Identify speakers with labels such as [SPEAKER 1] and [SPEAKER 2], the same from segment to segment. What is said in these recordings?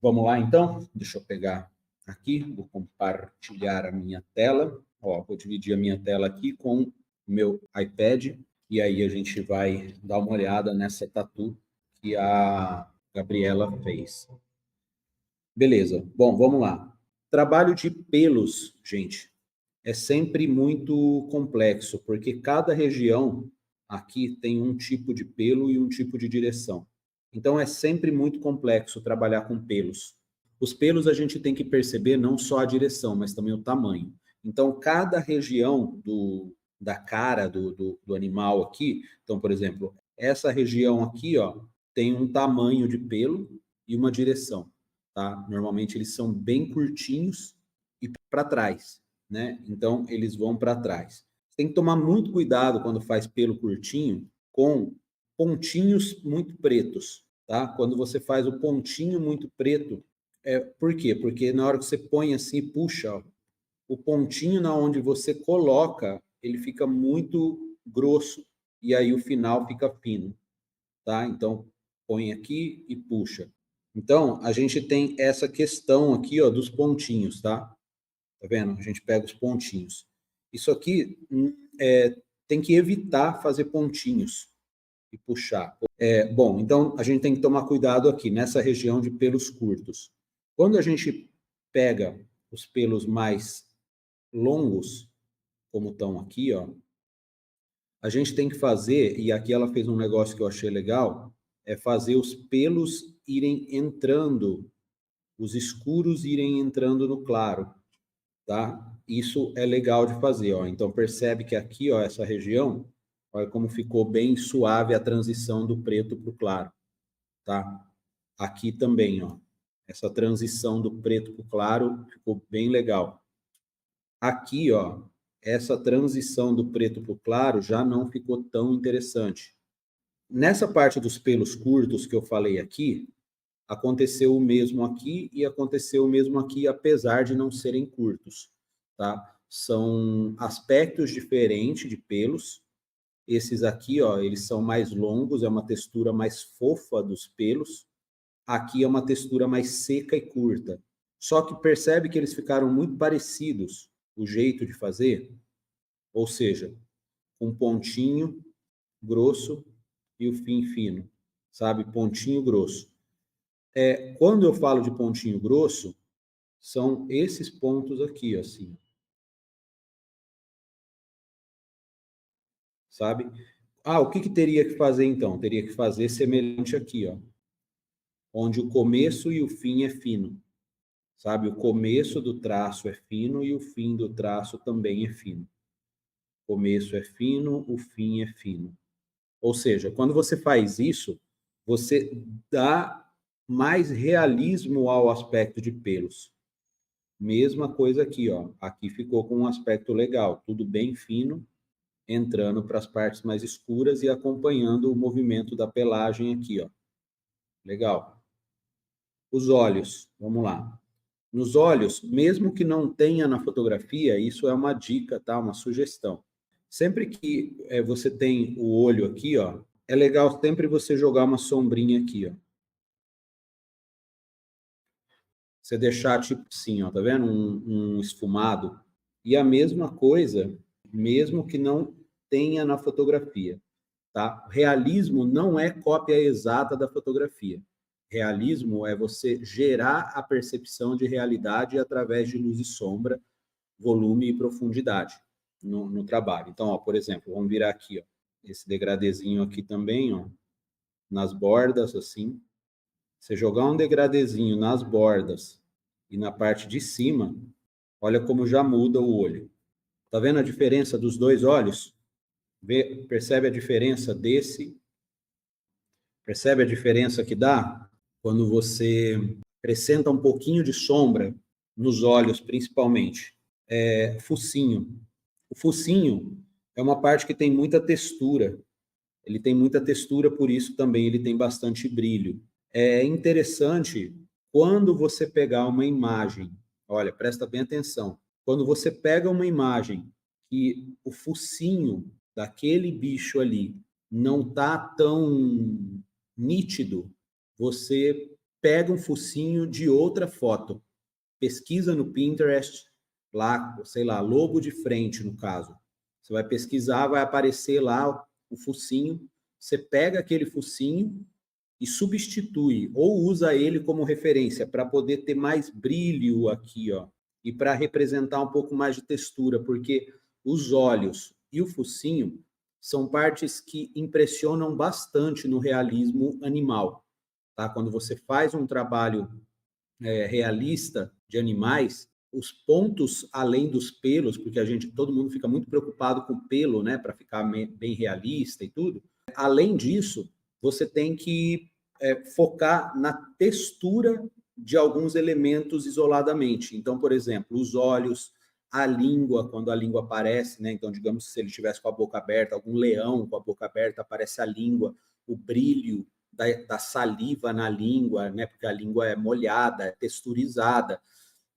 [SPEAKER 1] Vamos lá, então? Deixa eu pegar aqui, vou compartilhar a minha tela. Ó, vou dividir a minha tela aqui com o meu iPad e aí a gente vai dar uma olhada nessa tatu que a Gabriela fez. Beleza, bom, vamos lá. Trabalho de pelos, gente, é sempre muito complexo, porque cada região aqui tem um tipo de pelo e um tipo de direção. Então é sempre muito complexo trabalhar com pelos. Os pelos a gente tem que perceber não só a direção, mas também o tamanho. Então, cada região da cara do animal aqui, então, por exemplo, essa região aqui, ó, tem um tamanho de pelo e uma direção, tá? Normalmente eles são bem curtinhos e para trás, né? Então, eles vão para trás. Tem que tomar muito cuidado quando faz pelo curtinho com pontinhos muito pretos, tá? Quando você faz o pontinho muito preto, por quê? Porque na hora que você põe assim, puxa, ó, o pontinho na onde você coloca, ele fica muito grosso e aí o final fica fino, tá? Então, põe aqui e puxa. Então, a gente tem essa questão aqui, ó, dos pontinhos, tá? Tá vendo? A gente pega os pontinhos. Isso aqui tem que evitar fazer pontinhos e puxar. Bom, então a gente tem que tomar cuidado aqui nessa região de pelos curtos. Quando a gente pega os pelos mais longos, como estão aqui, ó, a gente tem que fazer, e aqui ela fez um negócio que eu achei legal, é fazer os pelos irem entrando, os escuros irem entrando no claro, tá? Isso é legal de fazer, ó. Então percebe que aqui, ó, essa região, olha como ficou bem suave a transição do preto para o claro, tá? Aqui também, ó, essa transição do preto para o claro ficou bem legal. Aqui, ó, essa transição do preto para o claro já não ficou tão interessante. Nessa parte dos pelos curtos que eu falei aqui, aconteceu o mesmo aqui e aconteceu o mesmo aqui, apesar de não serem curtos, tá? São aspectos diferentes de pelos. Esses aqui, ó, eles são mais longos, é uma textura mais fofa dos pelos. Aqui é uma textura mais seca e curta. Só que percebe que eles ficaram muito parecidos, o jeito de fazer, ou seja, um pontinho grosso e o fim fino, sabe? Pontinho grosso. Quando eu falo de pontinho grosso, são esses pontos aqui, assim, sabe? Ah, o que que teria que fazer então? Teria que fazer semelhante aqui, ó, onde o começo e o fim é fino, sabe? O começo do traço é fino e o fim do traço também é fino. O começo é fino, o fim é fino. Ou seja, quando você faz isso, você dá mais realismo ao aspecto de pelos. Mesma coisa aqui, ó. Aqui ficou com um aspecto legal, tudo bem fino, entrando para as partes mais escuras e acompanhando o movimento da pelagem aqui, ó. Legal. Os olhos, vamos lá. Nos olhos, mesmo que não tenha na fotografia, isso é uma dica, tá? Uma sugestão. Sempre que você tem o olho aqui, ó, é legal sempre você jogar uma sombrinha aqui, ó. Você deixar tipo assim, ó, tá vendo? Um esfumado. E a mesma coisa, mesmo que não tenha na fotografia, tá? Realismo não é cópia exata da fotografia. Realismo é você gerar a percepção de realidade através de luz e sombra, volume e profundidade no trabalho. Então, ó, por exemplo, vamos virar aqui, ó, esse degradezinho aqui também, ó, nas bordas, assim. Você jogar um degradezinho nas bordas e na parte de cima, olha como já muda o olho. Tá vendo a diferença dos dois olhos? Percebe a diferença desse? Percebe a diferença que dá quando você acrescenta um pouquinho de sombra nos olhos, principalmente? Focinho. O focinho é uma parte que tem muita textura. Ele tem muita textura, por isso também ele tem bastante brilho. É interessante quando você pegar uma imagem, olha, presta bem atenção. Quando você pega uma imagem que o focinho daquele bicho ali não tá tão nítido, você pega um focinho de outra foto. Pesquisa no Pinterest, lá, sei lá, lobo de frente, no caso. Você vai pesquisar, vai aparecer lá o focinho. Você pega aquele focinho e substitui, ou usa ele como referência para poder ter mais brilho aqui, ó, e para representar um pouco mais de textura, porque os olhos e o focinho são partes que impressionam bastante no realismo animal, tá? Quando você faz um trabalho realista de animais, os pontos além dos pelos, porque todo mundo fica muito preocupado com o pelo, né, para ficar bem realista e tudo. Além disso, você tem que focar na textura de alguns elementos isoladamente. Então, por exemplo, os olhos, a língua, quando a língua aparece, né? Então, digamos que se ele estivesse com a boca aberta, algum leão com a boca aberta, aparece a língua, o brilho da saliva na língua, né? Porque a língua é molhada, é texturizada.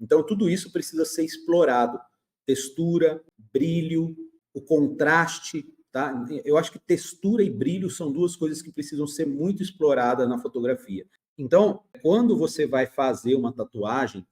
[SPEAKER 1] Então, tudo isso precisa ser explorado. Textura, brilho, o contraste, tá? Eu acho que textura e brilho são duas coisas que precisam ser muito exploradas na fotografia. Então, quando você vai fazer uma tatuagem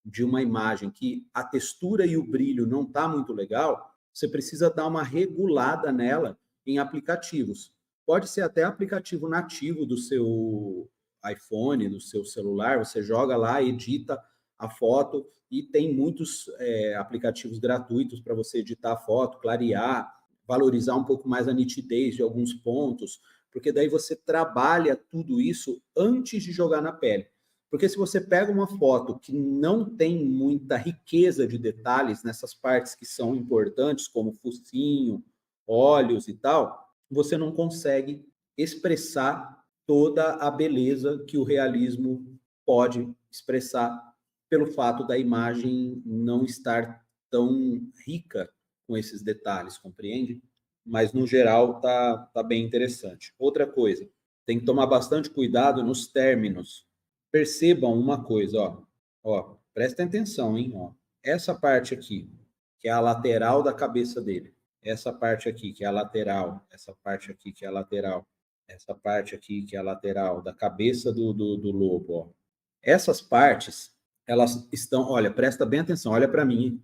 [SPEAKER 1] de uma imagem que a textura e o brilho não tá muito legal, você precisa dar uma regulada nela em aplicativos. Pode ser até aplicativo nativo do seu iPhone, do seu celular, você joga lá, edita a foto, e tem muitos aplicativos gratuitos para você editar a foto, clarear, valorizar um pouco mais a nitidez de alguns pontos, porque daí você trabalha tudo isso antes de jogar na pele. Porque se você pega uma foto que não tem muita riqueza de detalhes nessas partes que são importantes, como focinho, olhos e tal, você não consegue expressar toda a beleza que o realismo pode expressar pelo fato da imagem não estar tão rica com esses detalhes, compreende? Mas, no geral, tá bem interessante. Outra coisa, tem que tomar bastante cuidado nos términos. Percebam uma coisa, prestem atenção, hein? Ó. Essa parte aqui, que é a lateral da cabeça dele, essa parte aqui, que é a lateral, essa parte aqui, que é a lateral, essa parte aqui, que é a lateral da cabeça do lobo, ó. Essas partes, elas estão, olha, presta bem atenção, olha para mim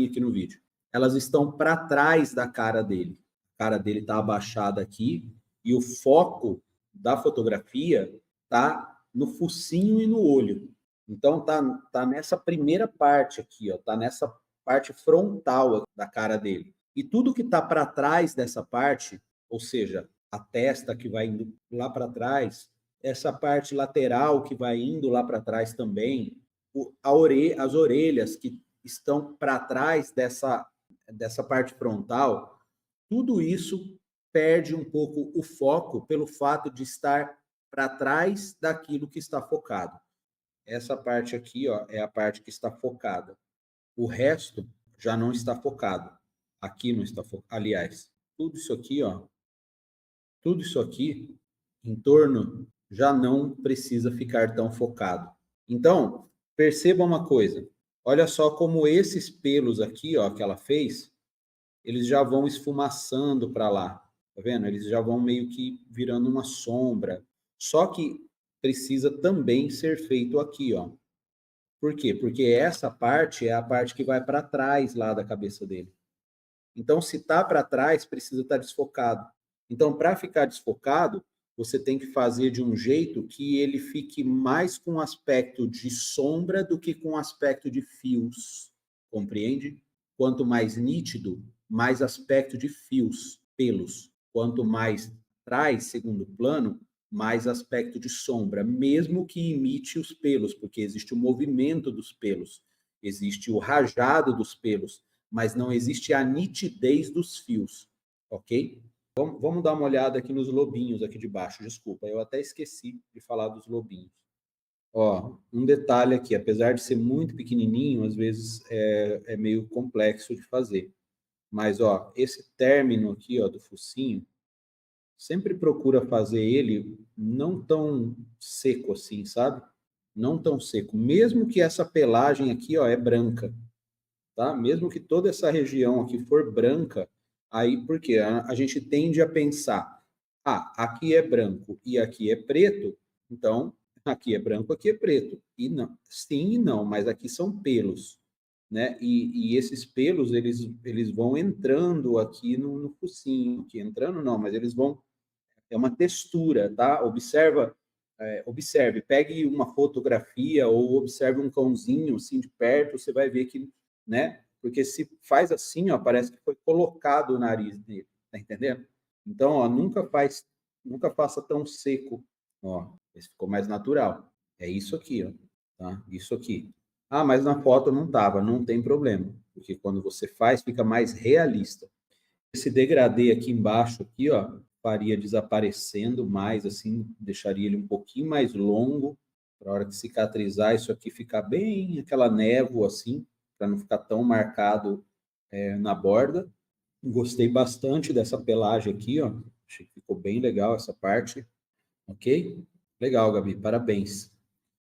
[SPEAKER 1] aqui no vídeo. Elas estão para trás da cara dele. A cara dele está abaixada aqui e o foco da fotografia tá no focinho e no olho. Então tá nessa primeira parte aqui, ó, tá nessa parte frontal da cara dele. E tudo que tá para trás dessa parte, ou seja, a testa que vai indo lá para trás, essa parte lateral que vai indo lá para trás também, as orelhas que estão para trás dessa parte frontal, tudo isso perde um pouco o foco pelo fato de estar para trás daquilo que está focado. Essa parte aqui, ó, é a parte que está focada. O resto já não está focado. Aqui não está focado. Aliás, tudo isso aqui em torno já não precisa ficar tão focado. Então, perceba uma coisa. Olha só como esses pelos aqui, ó, que ela fez, eles já vão esfumaçando para lá. Tá vendo? Eles já vão meio que virando uma sombra. Só que precisa também ser feito aqui, ó. Por quê? Porque essa parte é a parte que vai para trás lá da cabeça dele. Então, se está para trás, precisa estar desfocado. Então, para ficar desfocado, você tem que fazer de um jeito que ele fique mais com aspecto de sombra do que com aspecto de fios. Compreende? Quanto mais nítido, mais aspecto de fios, pelos. Quanto mais atrás, segundo plano, mais aspecto de sombra, mesmo que imite os pelos, porque existe o movimento dos pelos, existe o rajado dos pelos, mas não existe a nitidez dos fios, ok? Vamos dar uma olhada aqui nos lobinhos aqui de baixo. Desculpa, eu até esqueci de falar dos lobinhos. Ó, um detalhe aqui, apesar de ser muito pequenininho, às vezes é meio complexo de fazer. Mas, ó, esse término aqui, ó, do focinho, sempre procura fazer ele não tão seco assim, sabe? Não tão seco. Mesmo que essa pelagem aqui, ó, é branca, tá? Mesmo que toda essa região aqui for branca, aí por quê? A gente tende a pensar, aqui é branco e aqui é preto, então Aqui é branco, aqui é preto. E não, sim e não, mas aqui são pelos, né? E esses pelos, eles vão entrando aqui no focinho, aqui entrando não, mas eles vão, é uma textura, tá? Observe, pegue uma fotografia ou observe um cãozinho assim de perto, você vai ver que, né? Porque se faz assim, ó, parece que foi colocado o nariz dele, tá entendendo? Então, ó, nunca faça tão seco, ó. Esse ficou mais natural. É isso aqui, ó, tá? Isso aqui. Ah, mas na foto não tava, não tem problema, porque quando você faz fica mais realista. Esse degradê aqui embaixo, aqui, ó, faria desaparecendo mais, assim, deixaria ele um pouquinho mais longo, para a hora que cicatrizar, isso aqui ficar bem aquela névoa, assim, para não ficar tão marcado na borda. Gostei bastante dessa pelagem aqui, ó. Achei que ficou bem legal essa parte, ok? Legal, Gabi, parabéns.